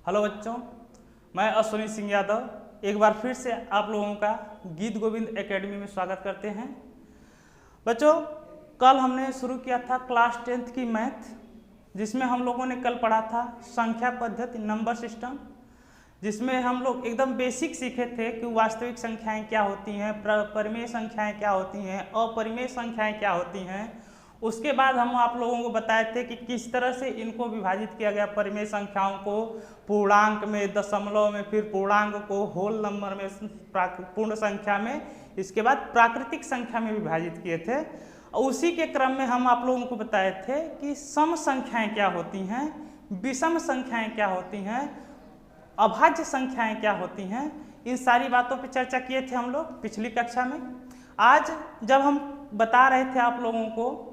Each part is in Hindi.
हेलो बच्चों, मैं अश्विनी सिंह यादव एक बार फिर से आप लोगों का गीत गोविंद एकेडमी में स्वागत करते हैं। बच्चों, कल हमने शुरू किया था क्लास 10th की मैथ, जिसमें हम लोगों ने कल पढ़ा था संख्या पद्धति नंबर सिस्टम, जिसमें हम लोग एकदम बेसिक सीखे थे कि वास्तविक संख्याएं क्या होती हैं, परिमेय संख्याएं क्या होती हैं, अपरिमेय संख्याएं क्या होती हैं। उसके बाद हम आप लोगों को बताए थे कि किस तरह से इनको विभाजित किया गया, परिमेय संख्याओं को पूर्णांक में, दशमलव में, फिर पूर्णांक को होल नंबर में, पूर्ण संख्या में, इसके बाद प्राकृतिक संख्या में विभाजित किए थे। और उसी के क्रम में हम आप लोगों को बताए थे कि सम संख्याएं क्या होती हैं, विषम संख्याएं क्या होती हैं, अभाज्य संख्याएं क्या होती हैं। इन सारी बातों पर चर्चा किए थे हम लोग पिछली कक्षा में। आज जब हम बता रहे थे आप लोगों को,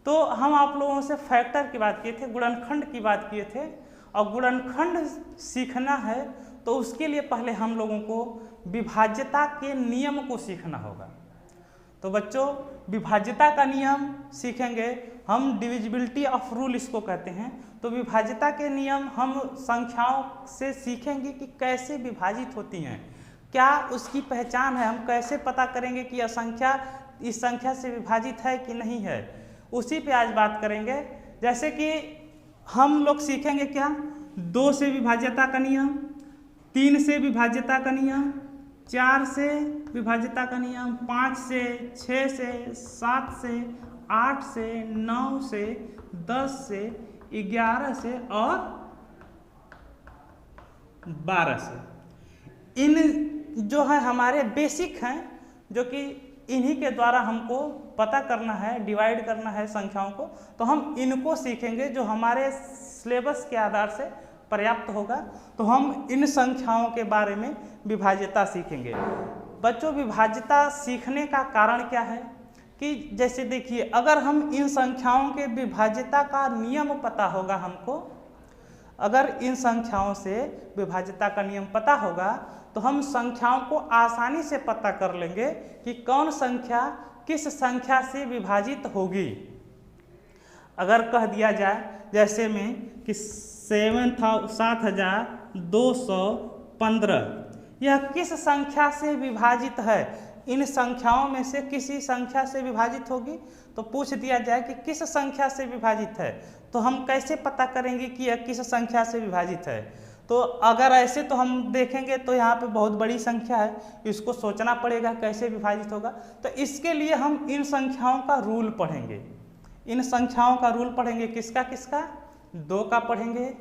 तो हम आप लोगों से फैक्टर की बात किए थे, गुणनखंड की बात किए थे। और गुणनखंड सीखना है तो उसके लिए पहले हम लोगों को विभाज्यता के नियम को सीखना होगा। तो बच्चों, विभाज्यता का नियम सीखेंगे हम, डिविजिबिलिटी ऑफ रूल इसको कहते हैं। तो विभाज्यता के नियम हम संख्याओं से सीखेंगे कि कैसे विभाजित होती हैं, क्या उसकी पहचान है, हम कैसे पता करेंगे कि यह संख्या इस संख्या से विभाजित है कि नहीं है। उसी पे आज बात करेंगे। जैसे कि हम लोग सीखेंगे क्या, 2 से विभाज्यता का नियम, 3 से विभाज्यता का नियम, 4 से विभाज्यता का नियम, 5 से, 6 से, 7 से, 8 से, 9 से, 10 से, 11 से और 12 से। इन जो है हमारे बेसिक हैं, जो कि इन्हीं के द्वारा हमको पता करना है, डिवाइड करना है संख्याओं को। तो हम इनको सीखेंगे जो हमारे सिलेबस के आधार से पर्याप्त होगा। तो हम इन संख्याओं के बारे में विभाज्यता सीखेंगे। बच्चों, विभाज्यता सीखने का कारण क्या है कि जैसे देखिए, अगर हम इन संख्याओं के विभाज्यता का नियम पता होगा हमको, अगर इन संख्याओं से विभाज्यता का नियम पता होगा तो हम संख्याओं को आसानी से पता कर लेंगे कि कौन संख्या किस संख्या से विभाजित होगी। अगर कह दिया जाए जैसे में कि 7,215 यह किस संख्या से विभाजित है, इन संख्याओं में से किसी संख्या से विभाजित होगी। तो पूछ दिया जाए कि किस संख्या से विभाजित है, तो हम कैसे पता करेंगे कि यह किस संख्या से विभाजित है। तो अगर ऐसे तो हम देखेंगे तो यहाँ पे बहुत बड़ी संख्या है, इसको सोचना पड़ेगा कैसे विभाजित होगा। तो इसके लिए हम इन संख्याओं का रूल पढ़ेंगे। इन संख्याओं का रूल पढ़ेंगे, किसका किसका, 2 का पढ़ेंगे,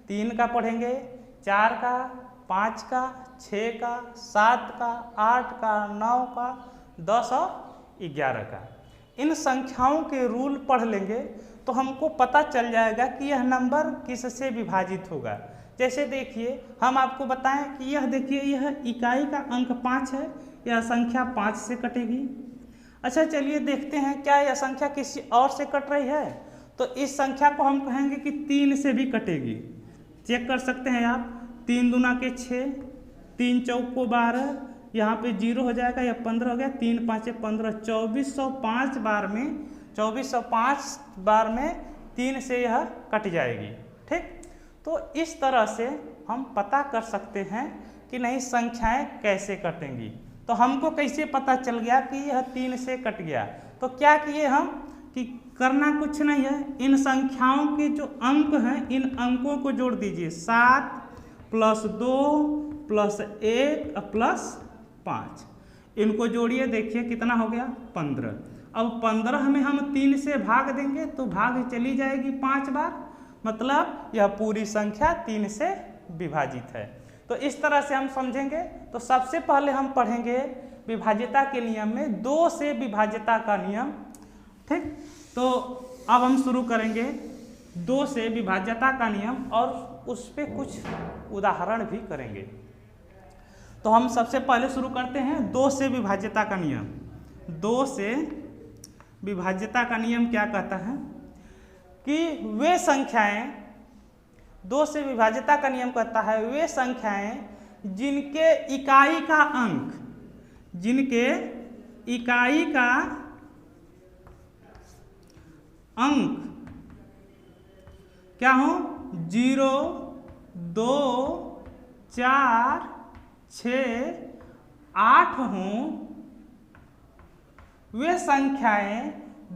3 का पढ़ेंगे, 4 का, 5 का, 6 का, 7 का, 8 का, 9 का, 10 और 11 का। इन संख्याओं के रूल पढ़ लेंगे तो हमको पता चल जाएगा कि यह नंबर किससे विभाजित होगा। जैसे देखिए, हम आपको बताएं कि यह देखिए, यह इकाई का अंक 5 है, यह संख्या 5 से कटेगी। अच्छा, चलिए देखते हैं क्या यह संख्या किसी और से कट रही है। तो इस संख्या को हम कहेंगे कि 3 से भी कटेगी। चेक कर सकते हैं आप, 3 दूना के 6, 3 चौको 12, यहाँ पे 0 हो जाएगा, यह 15 हो गया, 3 5 15, 2405 बार में 2405 बार में 3 से यह कट जाएगी। ठीक, तो इस तरह से हम पता कर सकते हैं कि नहीं संख्याएं कैसे कटेंगी। तो हमको कैसे पता चल गया कि यह 3 से कट गया। तो क्या किए हम कि करना कुछ नहीं है, इन संख्याओं के जो अंक हैं, इन अंकों को जोड़ दीजिए। 7 + 2 + 1 + 5, इनको जोड़िए, देखिए कितना हो गया, 15। अब 15 में हम 3 से भाग देंगे तो भाग चली जाएगी 5 बार, मतलब यह पूरी संख्या 3 से विभाजित है। तो इस तरह से हम समझेंगे। तो सबसे पहले हम पढ़ेंगे विभाज्यता के नियम में 2 से विभाज्यता का नियम। ठीक, तो अब हम शुरू करेंगे 2 से विभाज्यता का नियम और उस पर कुछ उदाहरण भी करेंगे। तो हम सबसे पहले शुरू करते हैं 2 से विभाज्यता का नियम। 2 से विभाज्यता का नियम क्या कहता है कि वे संख्याएं, 2 से विभाज्यता का नियम कहता है वे संख्याएं जिनके इकाई का अंक, जिनके इकाई का अंक क्या हो, 0, 2, 4, 6, 8 हों, वे संख्याएं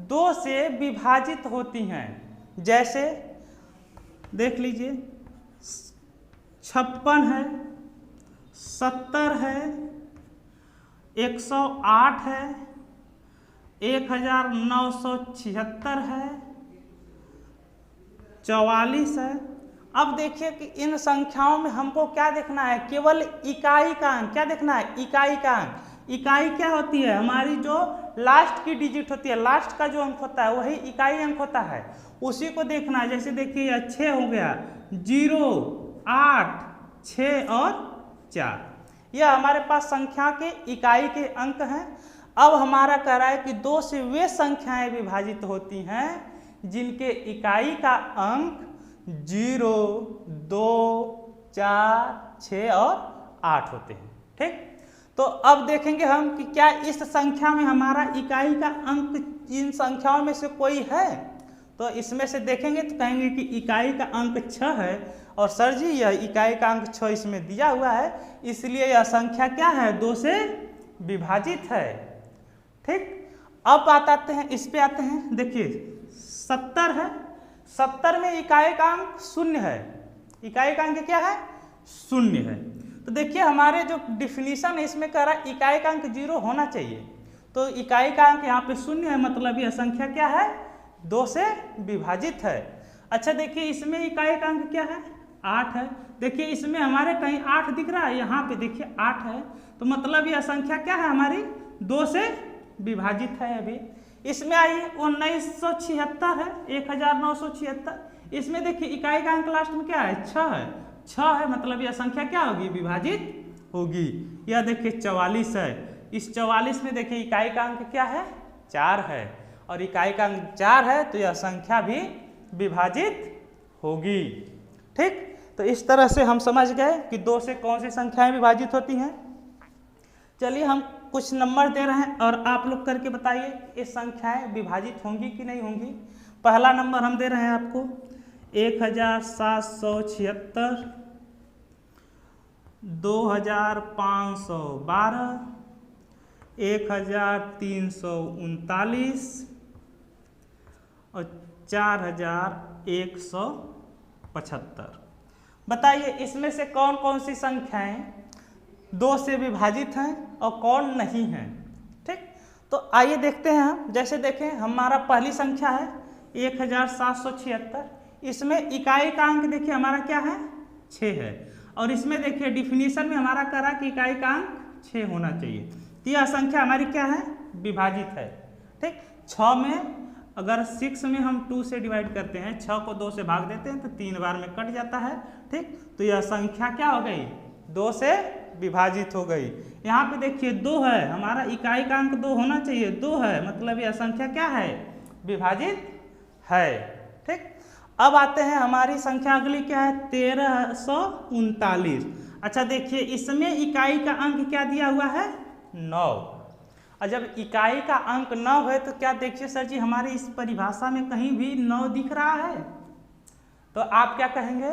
2 से विभाजित होती हैं। जैसे देख लीजिए 56 है, 70 है, 108 है, 1976 है, 44 है। अब देखिए कि इन संख्याओं में हमको क्या देखना है, केवल इकाई का अंक। क्या देखना है, इकाई का अंक। इकाई क्या होती है, हमारी जो लास्ट की डिजिट होती है, लास्ट का जो अंक होता है वही इकाई अंक होता है, उसी को देखना है। जैसे देखिए यह 6 हो गया, 0, 8, 6 और 4, यह हमारे पास संख्या के इकाई के अंक हैं। अब हमारा कह रहा है कि 2 से वे संख्याएं विभाजित होती हैं जिनके इकाई का अंक 0, 2, 4, 6 और 8 होते हैं। ठीक, तो अब देखेंगे हम कि क्या इस संख्या में हमारा इकाई का अंक इन संख्याओं में से कोई है। तो इसमें से देखेंगे तो कहेंगे कि इकाई का अंक 6 है, और सर जी यह इकाई का अंक 6 इसमें दिया हुआ है, इसलिए यह संख्या क्या है, 2 से विभाजित है। ठीक, अब बात आते हैं, इस पे आते हैं। देखिए 70 है, 70 में इकाई का अंक 0 है। इकाई का अंक क्या है, 0 है। तो देखिए हमारे जो डिफिनीशन है इसमें कह रहा है इकाई का अंक 0 होना चाहिए। तो इकाई का अंक यहाँ पे 0 है, मतलब यह संख्या क्या है, 2 से विभाजित है। अच्छा देखिए इसमें इकाई का अंक क्या है, 8 है। देखिए इसमें हमारे कहीं 8 दिख रहा है, यहाँ पे देखिए 8 है, तो मतलब यह संख्या क्या है, हमारी 2 से विभाजित है। अभी इसमें आइए 1976 है, 1976। इसमें देखिए इकाई का अंक लास्ट में क्या है, 6 है। 6 है, मतलब यह संख्या क्या होगी, विभाजित होगी। यह देखिए 44 है, इस 44 में देखिए इकाई का अंक क्या है, 4 है, और इकाई का अंक 4 है, तो यह संख्या भी विभाजित होगी। ठीक, तो इस तरह से हम समझ गए कि 2 से कौन सी संख्याएं विभाजित होती हैं। चलिए हम कुछ नंबर दे रहे हैं और आप लोग करके बताइए ये संख्याएं विभाजित होंगी कि नहीं होंगी। पहला नंबर हम दे रहे हैं आपको 1776, 2512, 1339 और 4175। बताइए इसमें से कौन कौन सी संख्याएं 2 से विभाजित हैं और कौन नहीं हैं। ठीक, तो आइए देखते हैं हम। जैसे देखें हमारा पहली संख्या है 1776, इसमें इकाई का अंक देखिए हमारा क्या है, 6 है, और इसमें देखिए डिफिनीशन में हमारा कह रहा है कि इकाई का अंक 6 होना चाहिए। तो यह संख्या हमारी क्या है, विभाजित है। ठीक, 6 में अगर 6 में हम 2 से डिवाइड करते हैं, 6 को 2 से भाग देते हैं तो 3 बार में कट जाता है। ठीक, तो यह संख्या क्या हो गई, 2 से विभाजित हो गई। यहाँ पे देखिए 2 है, हमारा इकाई का अंक 2 होना चाहिए, 2 है, मतलब यह संख्या क्या है, विभाजित है। ठीक, अब आते हैं हमारी संख्या अगली क्या है, 1339। अच्छा देखिए इसमें इकाई का अंक क्या दिया हुआ है, 9। और जब इकाई का अंक 9 है तो क्या देखिए सर जी हमारी इस परिभाषा में कहीं भी 9 दिख रहा है, तो आप क्या कहेंगे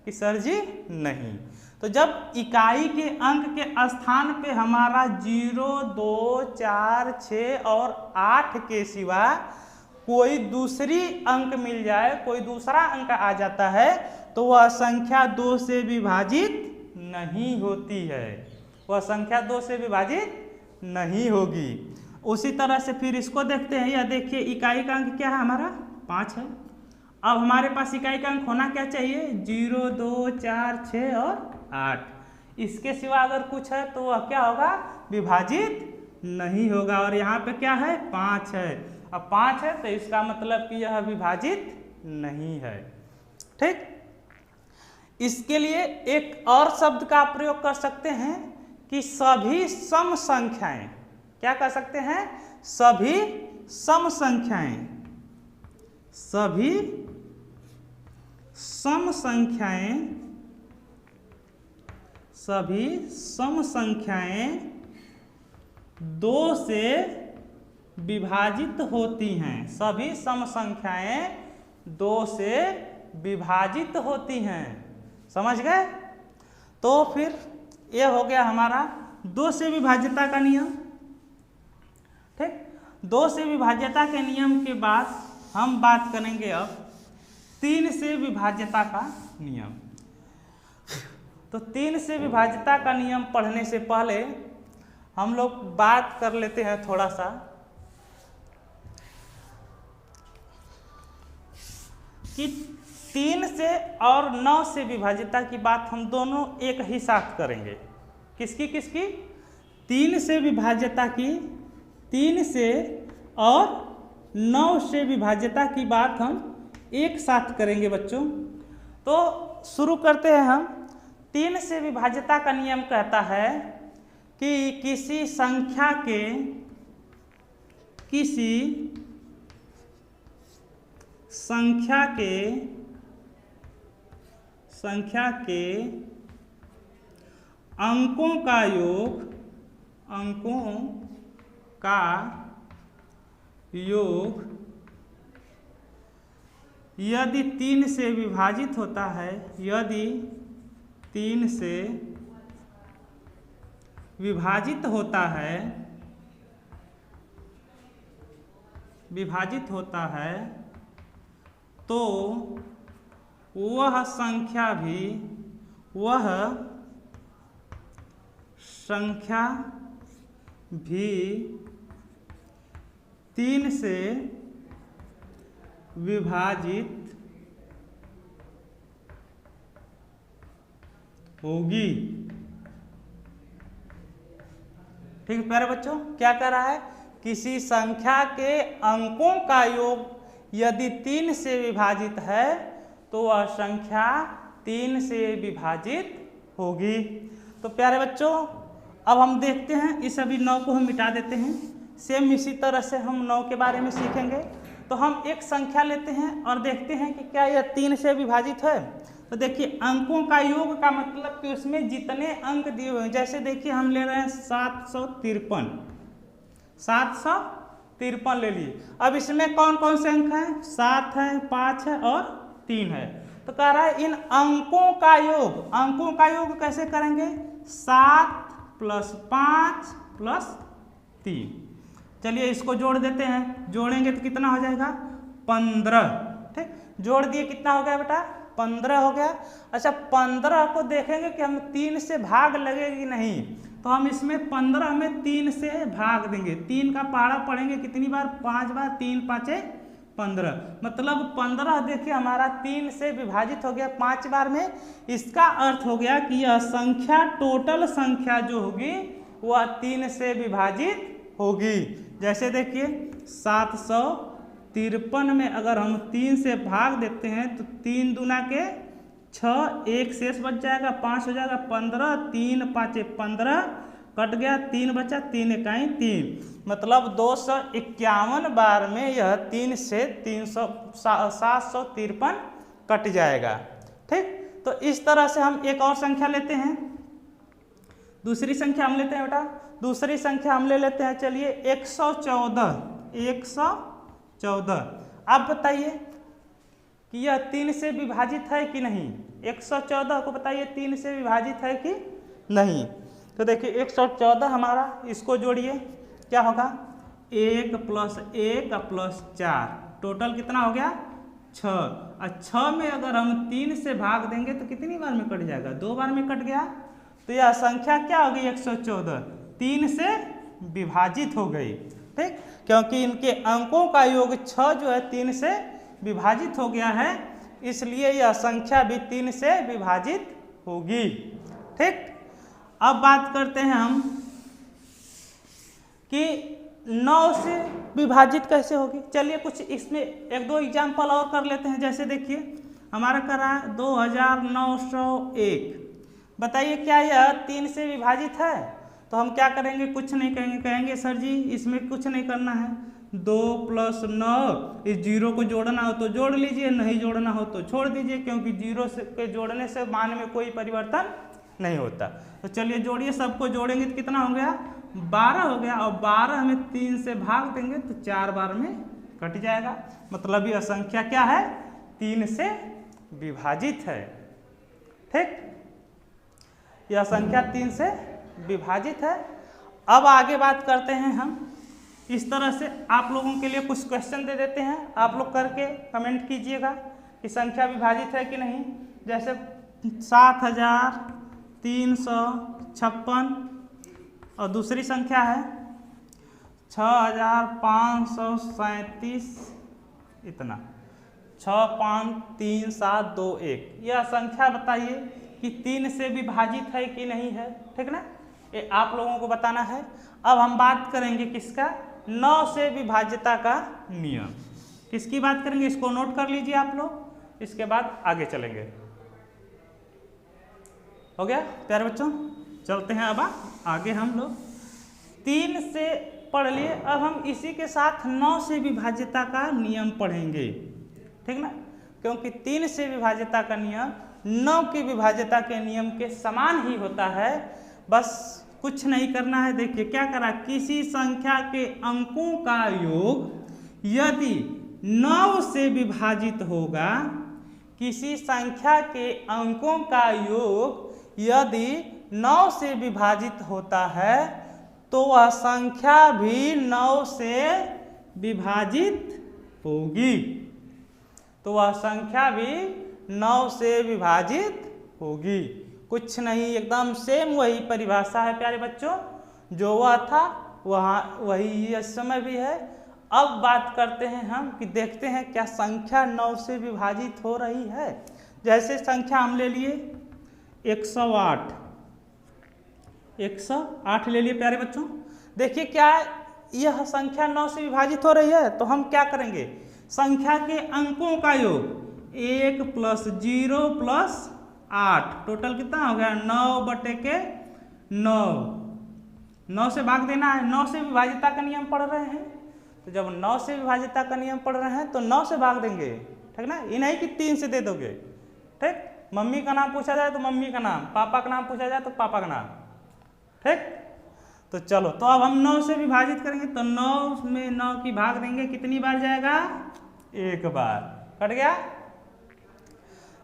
कि सर जी नहीं। तो जब इकाई के अंक के स्थान पे हमारा 0, 2, 4, 6 और 8 के सिवा कोई दूसरी अंक मिल जाए, कोई दूसरा अंक आ जाता है, तो वह संख्या 2 से विभाजित नहीं होती है, वह संख्या 2 से विभाजित नहीं होगी। उसी तरह से फिर इसको देखते हैं। यह देखिए इकाई का अंक क्या है, हमारा 5 है। अब हमारे पास इकाई का अंक होना क्या चाहिए, 0, 2, 4, 6 और 8। इसके सिवा अगर कुछ है तो वह क्या होगा, विभाजित नहीं होगा। और यहाँ पे क्या है, 5 है। अब 5 है तो इसका मतलब कि यह विभाजित नहीं है। ठीक, इसके लिए एक और शब्द का प्रयोग कर सकते हैं कि सभी सम संख्याएं, क्या कर सकते हैं, सभी सम संख्याएं, सभी सम संख्याएं, सभी सम संख्याएं 2 से विभाजित होती हैं। सभी सम संख्याएं 2 से विभाजित होती हैं। समझ गए। तो फिर ये हो गया हमारा 2 से विभाज्यता का नियम। ठीक, 2 से विभाज्यता के नियम के बाद हम बात करेंगे अब 3 से विभाज्यता का नियम। तो 3 से विभाज्यता का नियम पढ़ने से पहले हम लोग बात कर लेते हैं थोड़ा सा कि 3 से और 9 से विभाज्यता की बात हम दोनों एक ही साथ करेंगे। किसकी किसकी? 3 से विभाज्यता की, 3 से और 9 से विभाज्यता की बात हम एक साथ करेंगे बच्चों। तो शुरू करते हैं हम। 3 से विभाज्यता का नियम कहता है कि किसी संख्या के अंकों का योग यदि 3 से विभाजित होता है, यदि 3 से विभाजित होता है तो वह संख्या भी 3 से विभाजित होगी। ठीक है प्यारे बच्चों, क्या कह रहा है? किसी संख्या के अंकों का योग यदि 3 से विभाजित है तो वह संख्या 3 से विभाजित होगी। तो प्यारे बच्चों अब हम देखते हैं, इस अभी 9 को हम मिटा देते हैं। सेम इसी तरह से हम 9 के बारे में सीखेंगे। तो हम एक संख्या लेते हैं और देखते हैं कि क्या यह 3 से विभाजित है। तो देखिए अंकों का योग का मतलब कि उसमें जितने अंक दिए हुए हैं, जैसे देखिए हम ले रहे हैं 753 ले लिए। अब इसमें कौन कौन से अंक हैं? 7 है, 5 है और 3 है। तो कह रहा है इन अंकों का योग कैसे करेंगे? 7 + 5 + 3। चलिए इसको जोड़ देते हैं। जोड़ेंगे तो कितना हो जाएगा? 15। ठीक, जोड़ दिए, कितना हो गया बेटा? 15 हो गया। अच्छा 15 को देखेंगे कि हम 3 से भाग लगेगी नहीं, तो हम इसमें 15 में 3 से भाग देंगे। 3 का पहाड़ा पढ़ेंगे कितनी बार? 5 बार। 3 × 5 = 15, मतलब 15 देखिए हमारा 3 से विभाजित हो गया 5 बार में। इसका अर्थ हो गया कि यह संख्या, टोटल संख्या जो होगी वह 3 से विभाजित होगी। जैसे देखिए 753 में अगर हम 3 से भाग देते हैं तो 3 दूना के 6, 1 शेष बच जाएगा, 5 हो जाएगा, 15, 3 × 5 = 15, कट गया, 3 बचा, 3 × 1 = 3, मतलब 251 बार में यह 3 से 753 कट जाएगा। ठीक, तो इस तरह से हम एक और संख्या लेते हैं। दूसरी संख्या हम लेते हैं बेटा, दूसरी संख्या हम ले लेते हैं, चलिए 114। अब बताइए कि यह 3 से विभाजित है कि नहीं? 114 को बताइए 3 से विभाजित है कि नहीं? तो देखिए 114 हमारा, इसको जोड़िए, क्या होगा? 1 + 1 + 4, टोटल कितना हो गया? 6। और 6 में अगर हम 3 से भाग देंगे तो कितनी बार में कट जाएगा? 2 बार में कट गया। तो यह संख्या क्या होगी? 114 3 से विभाजित हो गई। ठीक, क्योंकि इनके अंकों का योग 6 जो है 3 से विभाजित हो गया है, इसलिए यह संख्या भी 3 से विभाजित होगी। ठीक, अब बात करते हैं हम कि 9 से विभाजित कैसे होगी। चलिए कुछ इसमें 1-2 एग्जाम्पल और कर लेते हैं। जैसे देखिए हमारा कर रहा है 2901। बताइए क्या यह 3 से विभाजित है? तो हम क्या करेंगे? कुछ नहीं करेंगे, कहेंगे सर जी इसमें कुछ नहीं करना है, 2 + 9, इस 0 को जोड़ना हो तो जोड़ लीजिए, नहीं जोड़ना हो तो छोड़ दीजिए, क्योंकि 0 के जोड़ने से मान में कोई परिवर्तन नहीं होता। तो चलिए जोड़िए, सबको जोड़ेंगे तो कितना हो गया? 12 हो गया। और 12 में 3 से भाग देंगे तो 4 बार में कट जाएगा, मतलब यह संख्या क्या है? 3 से विभाजित है। ठीक, यह संख्या 3 से विभाजित है। अब आगे बात करते हैं हम। इस तरह से आप लोगों के लिए कुछ क्वेश्चन दे देते हैं, आप लोग करके कमेंट कीजिएगा कि संख्या विभाजित है कि नहीं। जैसे 7356 और दूसरी संख्या है 6537, इतना 653721। यह संख्या बताइए कि 3 से विभाजित है कि नहीं है, ठीक ना, ये आप लोगों को बताना है। अब हम बात करेंगे किसका, 9 से विभाज्यता का नियम। किसकी बात करेंगे, इसको नोट कर लीजिए आप लोग, इसके बाद आगे चलेंगे। हो गया प्यारे बच्चों, चलते हैं अब आगे। हम लोग 3 से पढ़ लिए, अब हम इसी के साथ 9 से विभाज्यता का नियम पढ़ेंगे, ठीक ना, क्योंकि 3 से विभाज्यता का नियम 9 की विभाज्यता के नियम के समान ही होता है। बस कुछ नहीं करना है। देखिए क्या करा, किसी संख्या के अंकों का योग यदि 9 से विभाजित होगा, किसी संख्या के अंकों का योग यदि 9 से विभाजित होता है तो वह संख्या भी 9 से विभाजित होगी, तो वह संख्या भी 9 से विभाजित होगी। कुछ नहीं, एकदम सेम वही परिभाषा है प्यारे बच्चों, जो वह था वही इस समय भी है। अब बात करते हैं हम कि देखते हैं क्या संख्या 9 से विभाजित हो रही है। जैसे संख्या हम ले लिए 108 ले लिए प्यारे बच्चों। देखिए क्या यह संख्या 9 से विभाजित हो रही है, तो हम क्या करेंगे, संख्या के अंकों का योग 1 + 0 + 8, टोटल कितना हो गया 9/9। 9 से भाग देना है, 9 से विभाज्यता का नियम पढ़ रहे हैं, तो जब 9 से विभाज्यता का नियम पढ़ रहे हैं तो 9 से भाग देंगे, ठीक ना, ये नहीं कि 3 से दे दोगे, ठीक। मम्मी का नाम पूछा जाए तो मम्मी का नाम, पापा का नाम पूछा जाए तो पापा का नाम, ठीक। तो चलो, तो अब हम 9 से विभाजित करेंगे, तो 9 में 9 की भाग देंगे, कितनी बार जाएगा, 1 बार, कट गया।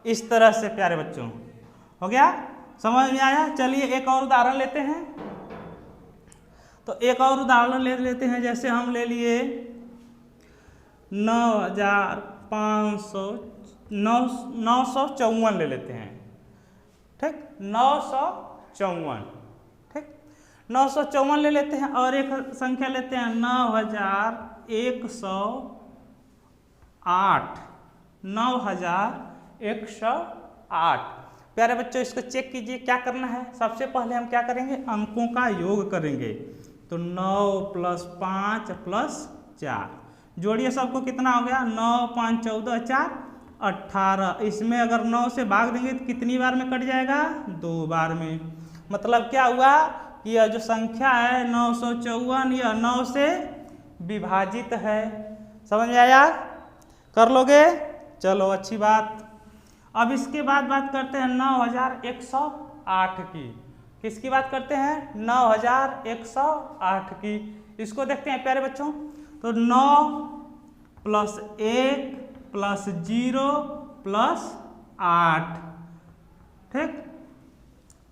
इस तरह से प्यारे बच्चों हो गया, समझ में आया। चलिए एक और उदाहरण लेते हैं। तो एक और उदाहरण ले लेते हैं। जैसे हम ले लिए 9,54 ले लेते हैं, ठीक, 954, ठीक, 954 ले लेते हैं। और एक संख्या लेते हैं 9108, 9108। प्यारे बच्चों इसको चेक कीजिए, क्या करना है। सबसे पहले हम क्या करेंगे, अंकों का योग करेंगे। तो 9 + 5 + 4, जोड़िए सबको, कितना हो गया, 9 × 5 = 14, 4 = 18। इसमें अगर 9 से भाग देंगे तो कितनी बार में कट जाएगा, 2 बार में। मतलब क्या हुआ कि यह जो संख्या है 954, यह 9 से विभाजित है। समझ में आया, कर लोगे, चलो अच्छी बात। अब इसके बाद बात करते हैं 9108 की। किसकी बात करते हैं, 9108 की। इसको देखते हैं प्यारे बच्चों। तो 9 + 1 + 0 + 8, ठीक।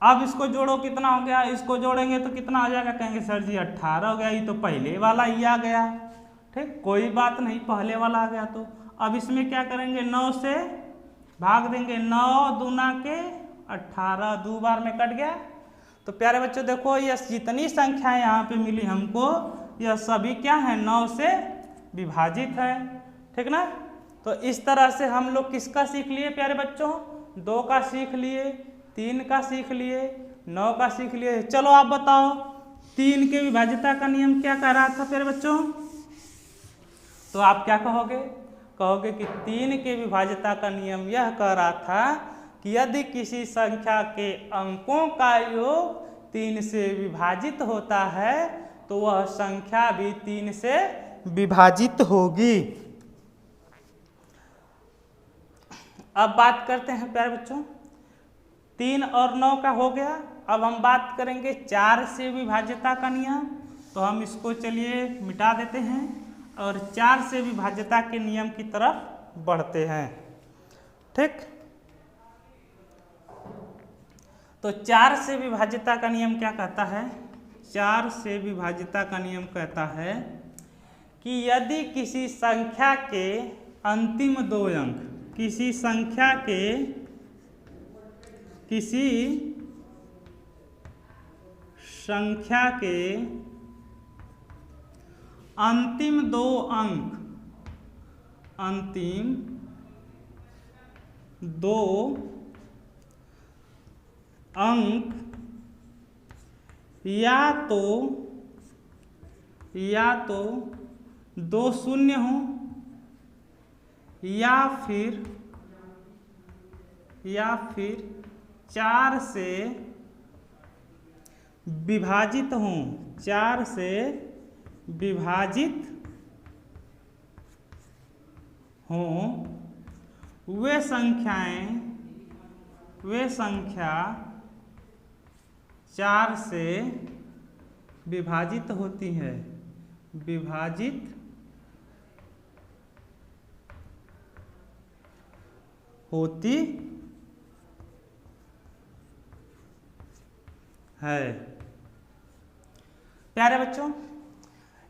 अब इसको जोड़ो, कितना हो गया, इसको जोड़ेंगे तो कितना हो जाएगा, कहेंगे सर जी 18 हो गया, ये तो पहले वाला ही आ गया, ठीक, कोई बात नहीं, पहले वाला आ गया। तो अब इसमें क्या करेंगे, 9 से भाग देंगे, 9 दूना के 18, 2 बार में कट गया। तो प्यारे बच्चों देखो, यह जितनी संख्याएं यहाँ पे मिली हमको, यह सभी क्या है, 9 से विभाजित है, ठीक ना। तो इस तरह से हम लोग किसका सीख लिए प्यारे बच्चों, 2 का सीख लिए, 3 का सीख लिए, 9 का सीख लिए। चलो आप बताओ 3 के विभाज्यता का नियम क्या कह रहा था प्यारे बच्चों। तो आप क्या कहोगे, कहोगे कि 3 के विभाज्यता का नियम यह कह रहा था कि यदि किसी संख्या के अंकों का योग 3 से विभाजित होता है तो वह संख्या भी 3 से विभाजित होगी। अब बात करते हैं प्यारे बच्चों, 3 और 9 का हो गया। अब हम बात करेंगे 4 से विभाज्यता का नियम। तो हम इसको चलिए मिटा देते हैं और 4 से विभाज्यता के नियम की तरफ बढ़ते हैं, ठीक। तो 4 से विभाज्यता का नियम क्या कहता है? 4 से विभाज्यता का नियम कहता है कि यदि किसी संख्या के अंतिम 2 अंक, किसी संख्या के अंतिम 2 अंक, अंतिम 2 अंक या तो 2 शून्य हो या फिर 4 से विभाजित हों, 4 से विभाजित हों, वे संख्या 4 से विभाजित होती है, विभाजित होती है। प्यारे बच्चों,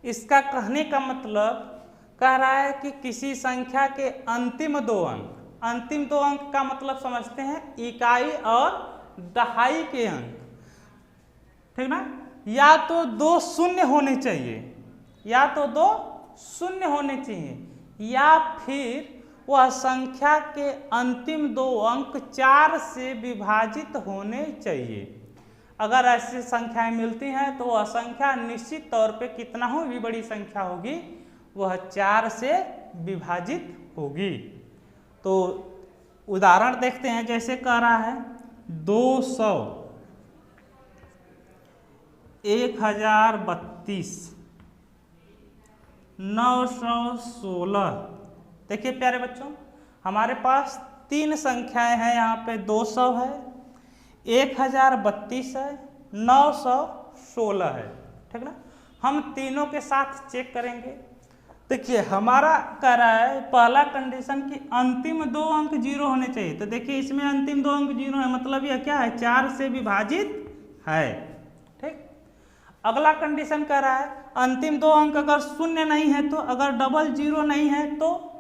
इसका कहने का मतलब कह रहा है कि किसी संख्या के अंतिम 2 अंक, अंतिम 2 अंक का मतलब समझते हैं इकाई और दहाई के अंक, ठीक ना? या तो 2 शून्य होने चाहिए, या तो 2 शून्य होने चाहिए, या फिर वह संख्या के अंतिम 2 अंक 4 से विभाजित होने चाहिए। अगर ऐसी संख्याएं मिलती हैं तो वह संख्या निश्चित तौर पे कितना हो, भी बड़ी संख्या होगी, वह 4 से विभाजित होगी। तो उदाहरण देखते हैं, जैसे कह रहा है 200, 1032, 916। देखिए प्यारे बच्चों, हमारे पास 3 संख्याएं हैं, यहाँ पे 200 है, 1032 है, 916 है, ठीक ना? हम तीनों के साथ चेक करेंगे। देखिए हमारा कह रहा है पहला कंडीशन कि अंतिम 2 अंक 0 होने चाहिए, तो देखिए इसमें अंतिम 2 अंक 0 है, मतलब यह क्या है, 4 से विभाजित है, ठीक। अगला कंडीशन कह रहा है अंतिम 2 अंक अगर शून्य नहीं है, तो अगर डबल 0 नहीं है तो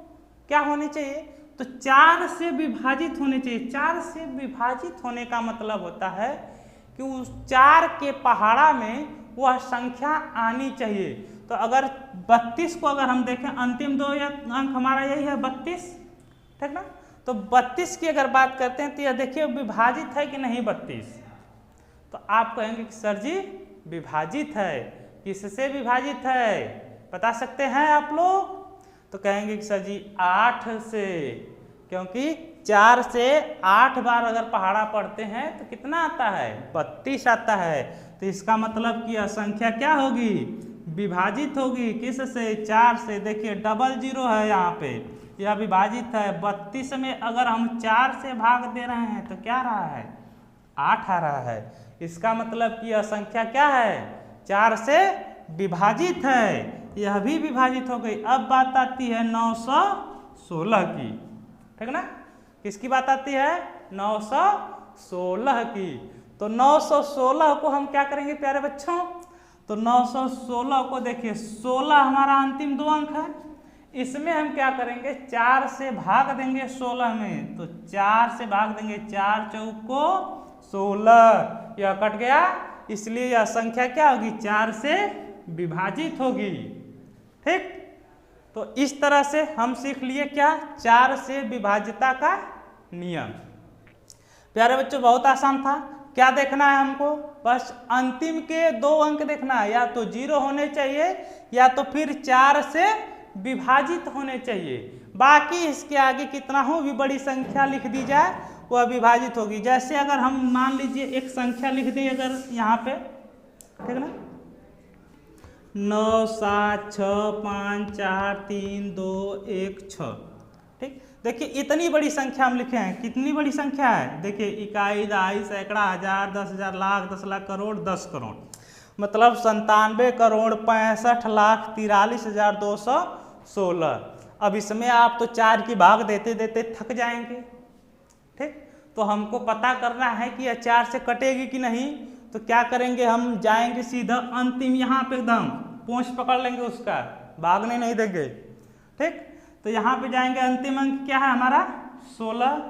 क्या होने चाहिए, तो 4 से विभाजित होने चाहिए। 4 से विभाजित होने का मतलब होता है कि उस 4 के पहाड़ा में वह संख्या आनी चाहिए। तो अगर 32 को अगर हम देखें, अंतिम 2 अंक हमारा यही है 32, ठीक ना? तो 32 की अगर बात करते हैं तो यह देखिए विभाजित है कि नहीं 32, तो आप कहेंगे कि सर जी विभाजित है। किससे विभाजित है बता सकते हैं आप लोग? तो कहेंगे कि सर जी 8 से, क्योंकि 4 से 8 बार अगर पहाड़ा पढ़ते हैं तो कितना आता है, 32 आता है। तो इसका मतलब कि यह संख्या क्या होगी, विभाजित होगी। किस से, 4 से। देखिए डबल 0 है यहाँ पे, यह विभाजित है। 32 में अगर हम 4 से भाग दे रहे हैं तो क्या रहा है, 8 आ रहा है। इसका मतलब कि यह संख्या क्या है, 4 से विभाजित है, यह भी विभाजित हो गई। अब बात आती है 916 की, ठीक ना? किसकी बात आती है, 916 की। तो 916 को हम क्या करेंगे प्यारे बच्चों, तो 916 को देखिए 16 हमारा अंतिम 2 अंक है, इसमें हम क्या करेंगे, 4 से भाग देंगे 16 में। तो 4 से भाग देंगे, 4 चौक को 16, यह कट गया, इसलिए यह संख्या क्या होगी, 4 से विभाजित होगी, ठीक। तो इस तरह से हम सीख लिए क्या, 4 से विभाज्यता का नियम। प्यारे बच्चों बहुत आसान था। क्या देखना है हमको, बस अंतिम के 2 अंक देखना है, या तो 0 होने चाहिए या तो फिर 4 से विभाजित होने चाहिए। बाकी इसके आगे कितना हो भी बड़ी संख्या लिख दी जाए वह विभाजित होगी। जैसे अगर हम मान लीजिए एक संख्या लिख दें अगर यहाँ पे, ठीक ना, 9 7 6 5 4 3 2 1 6, ठीक। देखिए इतनी बड़ी संख्या हम लिखे हैं, कितनी बड़ी संख्या है, देखिए इकाई, दहाई, सैकड़ा, हजार, 10,000, लाख, 10 लाख, करोड़, 10 करोड़, मतलब 97,63,43,216। अब इसमें आप तो 4 की भाग देते देते थक जाएंगे, ठीक। तो हमको पता करना है कि यह 4 से कटेगी कि नहीं। तो क्या करेंगे, हम जाएंगे सीधा अंतिम, यहाँ पे एकदम पूंछ पकड़ लेंगे उसका, भागने नहीं देंगे। ठीक, तो यहाँ पे जाएंगे, अंतिम अंक क्या है हमारा 16।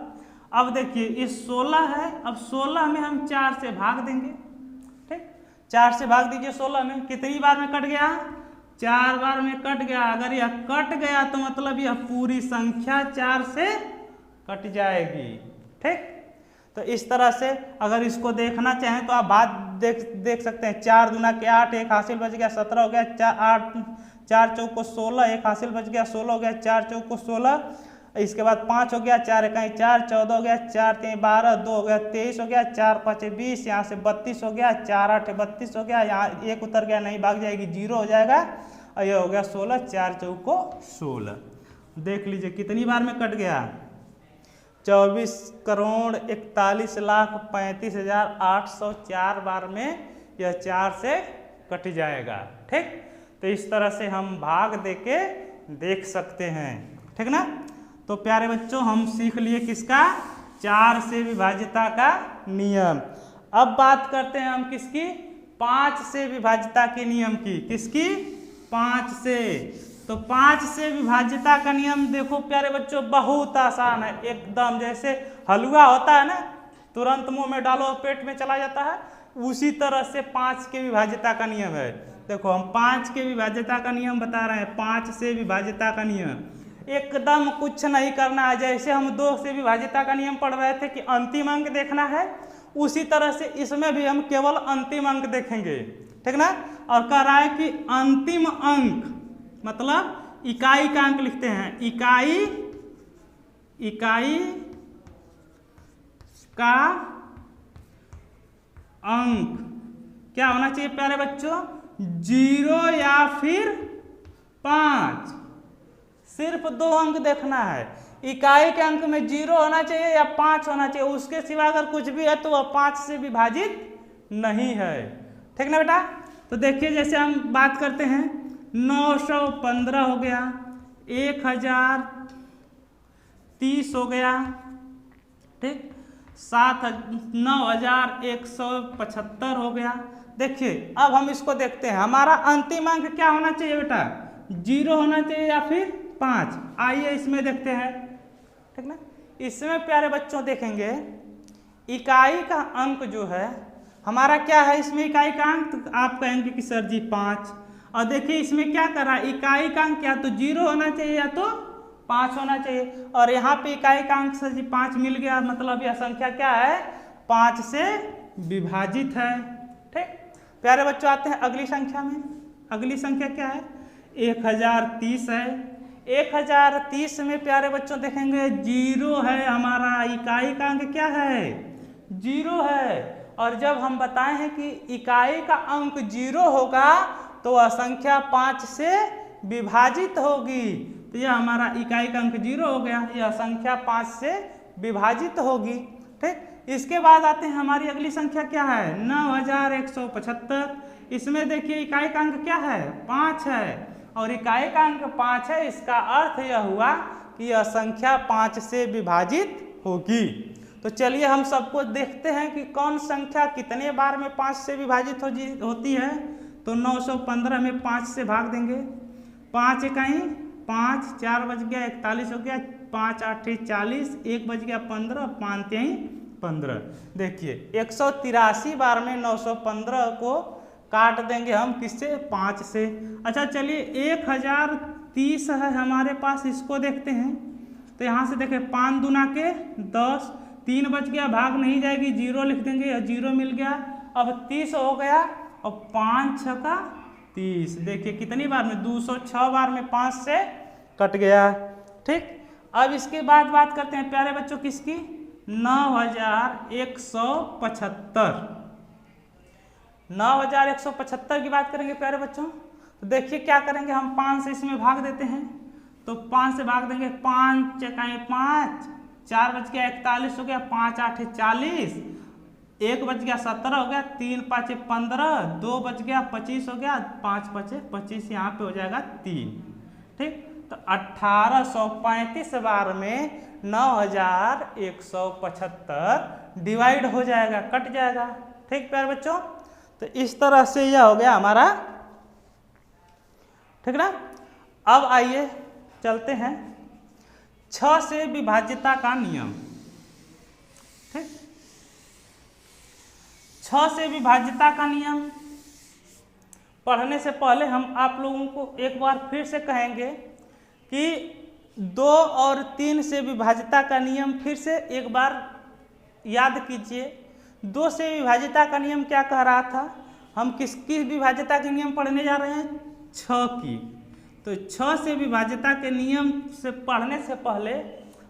अब देखिए इस 16 है, अब 16 में हम 4 से भाग देंगे। ठीक, 4 से भाग दीजिए 16 में, कितनी बार में कट गया, 4 बार में कट गया। अगर यह कट गया तो मतलब यह पूरी संख्या 4 से कट जाएगी। ठीक, तो इस तरह से अगर इसको देखना चाहें तो आप बात देख सकते हैं। 4 दूना के 8, एक हासिल बच गया 17 हो गया, 4 चौक को 16, एक हासिल बच गया 16 हो गया, 4 चौक को 16, इसके बाद 5 हो गया, 4 इकाई 4, 14 हो गया, 4 3 12, 2 हो गया 23 हो गया, 4 5 20, यहाँ से 32 हो गया, 4 8 32 हो गया, यहाँ एक उतर गया नहीं भाग जाएगी, 0 हो जाएगा, और ये हो गया 16, 4 चौक को 16। देख लीजिए कितनी बार में कट गया, 24,41,35,804 बार में यह 4 से कट जाएगा। ठीक, तो इस तरह से हम भाग देके देख सकते हैं। ठीक ना, तो प्यारे बच्चों हम सीख लिए किसका, 4 से विभाज्यता का नियम। अब बात करते हैं हम किसकी, 5 से विभाज्यता के नियम की। किसकी, 5 से। तो 5 से विभाज्यता का नियम देखो प्यारे बच्चों बहुत आसान है, एकदम जैसे हलवा होता है ना, तुरंत मुंह में डालो पेट में चला जाता है, उसी तरह से 5 के विभाज्यता का नियम है। देखो हम 5 के विभाज्यता का नियम बता रहे हैं। 5 से विभाज्यता का नियम एकदम कुछ नहीं करना है। जैसे हम 2 से विभाज्यता का नियम पढ़ रहे थे कि अंतिम अंक देखना है, उसी तरह से इसमें भी हम केवल अंतिम अंक देखेंगे। ठीक ना, और कह रहा है कि अंतिम अंक मतलब इकाई का अंक लिखते हैं, इकाई का अंक क्या होना चाहिए प्यारे बच्चों, 0 या फिर 5। सिर्फ 2 अंक देखना है, इकाई के अंक में 0 होना चाहिए या 5 होना चाहिए, उसके सिवा अगर कुछ भी है तो वह 5 से विभाजित नहीं है। ठीक ना बेटा, तो देखिए जैसे हम बात करते हैं 915 हो गया, 1030 हो गया, ठीक, 9175 हो गया। देखिए अब हम इसको देखते हैं, हमारा अंतिम अंक क्या होना चाहिए बेटा, 0 होना चाहिए या फिर 5। आइए इसमें देखते हैं। ठीक ना, इसमें प्यारे बच्चों देखेंगे इकाई का अंक जो है हमारा क्या है, इसमें इकाई का अंक तो आप कहेंगे कि सर जी 5। और देखिए इसमें क्या कर रहा है, इकाई का अंक या तो 0 होना चाहिए या तो 5 होना चाहिए, और यहाँ पे इकाई का अंक सर जी 5 मिल गया, मतलब यह संख्या क्या है, 5 से विभाजित है। ठीक, प्यारे बच्चों आते हैं अगली संख्या में। अगली संख्या क्या है, 1030 है। 1030 में प्यारे बच्चों देखेंगे 0 है, हमारा इकाई का अंक क्या है, 0 है। और जब हम बताए हैं कि इकाई का अंक 0 होगा तो वह संख्या 5 से विभाजित होगी, तो यह हमारा इकाई का अंक 0 हो गया, यह संख्या 5 से विभाजित होगी। ठीक, इसके बाद आते हैं हमारी अगली संख्या क्या है, 9175। इसमें देखिए इकाई का अंक क्या है, 5 है, और इकाई का अंक 5 है, इसका अर्थ यह हुआ कि यह संख्या 5 से विभाजित होगी। तो चलिए हम सबको देखते हैं कि कौन संख्या कितने बार में 5 से विभाजित होती है। तो 915 में 5 से भाग देंगे, 5 इकाई 5, 4 बज गया 41 हो गया, 5 8 40, 1 बज गया 15, 5 3 15। देखिए 183 बार में 915 को काट देंगे हम किससे, 5 से। अच्छा चलिए 1030 है हमारे पास, इसको देखते हैं। तो यहाँ से देखें 5 दूना के 10, 3 बच गया, भाग नहीं जाएगी, 0 लिख देंगे, 0 मिल गया। अब 30 हो गया, और 5 6 का 30। देखिए कितनी बार में, 206 बार में 5 से कट गया। ठीक, अब इसके बाद बात करते हैं प्यारे बच्चों किसकी, 9175। 9175 की बात करेंगे प्यारे बच्चों। तो देखिए क्या करेंगे, हम 5 से इसमें भाग देते हैं। तो 5 से भाग देंगे, 5 इकाई 5, 4 बज गया 41 हो गया, 5 8 40, 1 बज गया 17 हो गया, 3 5 15, 2 बज गया 25 हो गया, 5 5 25, यहाँ पे हो जाएगा 3। ठीक, तो 1835 बार में 9175 डिवाइड हो जाएगा, कट जाएगा। ठीक प्यारे बच्चों, तो इस तरह से यह हो गया हमारा, ठीक ना। अब आइए चलते हैं 6 से विभाज्यता का नियम। ठीक, 6 से विभाज्यता का नियम पढ़ने से पहले हम आप लोगों को एक बार फिर से कहेंगे कि 2 और 3 से विभाज्यता का नियम फिर से एक बार याद कीजिए। 2 से विभाज्यता का नियम क्या कह रहा था, हम किसकी विभाज्यता के नियम पढ़ने जा रहे हैं, 6 की। तो 6 से विभाज्यता के नियम से पढ़ने से पहले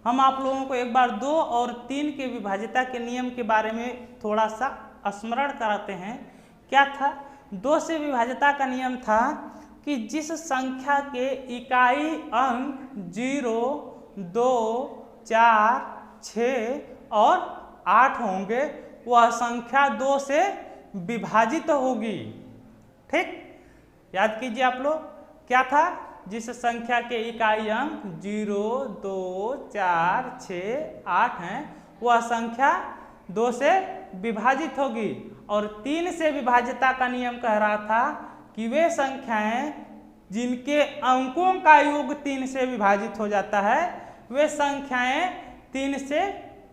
हम आप लोगों को एक बार 2 और 3 के विभाज्यता के नियम के बारे में थोड़ा सा स्मरण कराते हैं। क्या था, 2 से विभाज्यता का नियम था कि जिस संख्या के इकाई अंक 0, 2, 4, 6 और 8 होंगे वह संख्या 2 से विभाजित होगी। ठीक, याद कीजिए आप लोग, क्या था, जिस संख्या के इकाई अंक 0, 2, 4, 6, 8 हैं वह संख्या 2 से विभाजित होगी। और 3 से विभाज्यता का नियम कह रहा था कि वे संख्याएं जिनके अंकों का योग 3 से विभाजित हो जाता है वे संख्याएं 3 से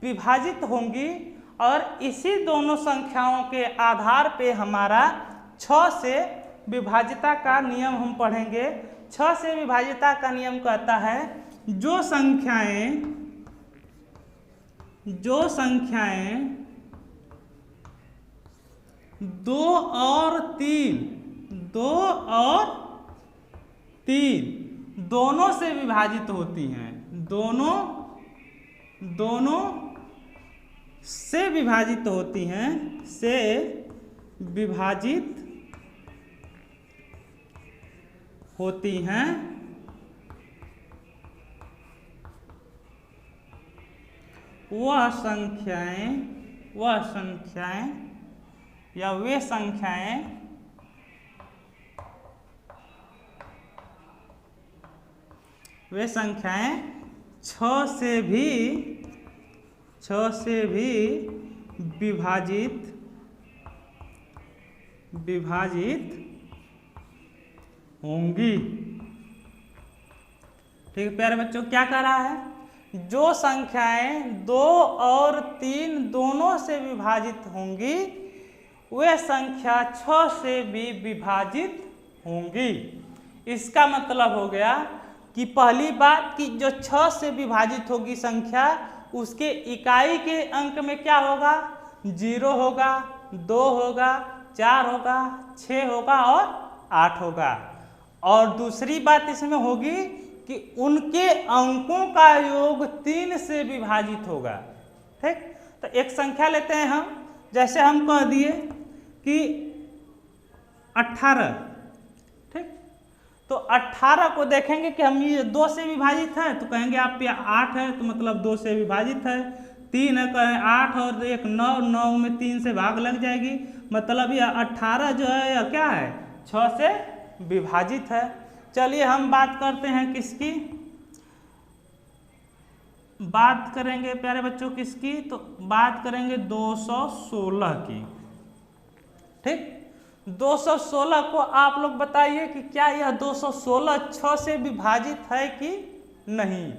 विभाजित होंगी। और इसी दोनों संख्याओं के आधार पे हमारा 6 से विभाज्यता का नियम हम पढ़ेंगे। 6 से विभाज्यता का नियम कहता है जो संख्याएं 2 और 3 दोनों से विभाजित होती हैं, दोनों से विभाजित होती हैं, से विभाजित होती हैं, वह संख्याएं या वे संख्याएं 6 से भी विभाजित होंगी। ठीक है प्यारे बच्चों, क्या कह रहा है, जो संख्याएं 2 और 3 दोनों से विभाजित होंगी वे संख्या 6 से भी विभाजित होंगी। इसका मतलब हो गया कि पहली बात कि जो 6 से विभाजित होगी संख्या उसके इकाई के अंक में क्या होगा, 0 होगा, 2 होगा, 4 होगा, 6 होगा और 8 होगा। और दूसरी बात इसमें होगी कि उनके अंकों का योग 3 से विभाजित होगा। ठीक, तो एक संख्या लेते हैं हम, जैसे हम कह दिए कि 18। ठीक, तो 18 को देखेंगे कि हम ये 2 से विभाजित है तो कहेंगे आप ये 8 है तो मतलब 2 से विभाजित है। 3 है, कहें 8 और 1 9, 9 में 3 से भाग लग जाएगी, मतलब ये 18 जो है यह क्या है, 6 से विभाजित है। चलिए हम बात करते हैं किसकी, बात करेंगे प्यारे बच्चों किसकी, तो बात करेंगे 216 की। ठीक, 216 को आप लोग बताइए कि क्या यह 216 6 से विभाजित है कि नहीं।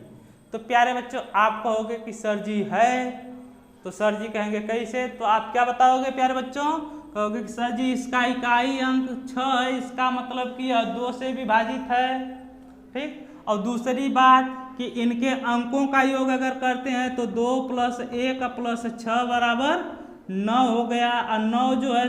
तो प्यारे बच्चों आप कहोगे कि सर जी है, तो सर जी कहेंगे कैसे, तो आप क्या बताओगे प्यारे बच्चों, कहोगे कि सर जी इसका इकाई अंक 6 है, इसका मतलब कि यह 2 से विभाजित है। ठीक, और दूसरी बात कि इनके अंकों का योग अगर करते हैं तो 2 + 1 + 6 = 9 हो गया, और 9 जो है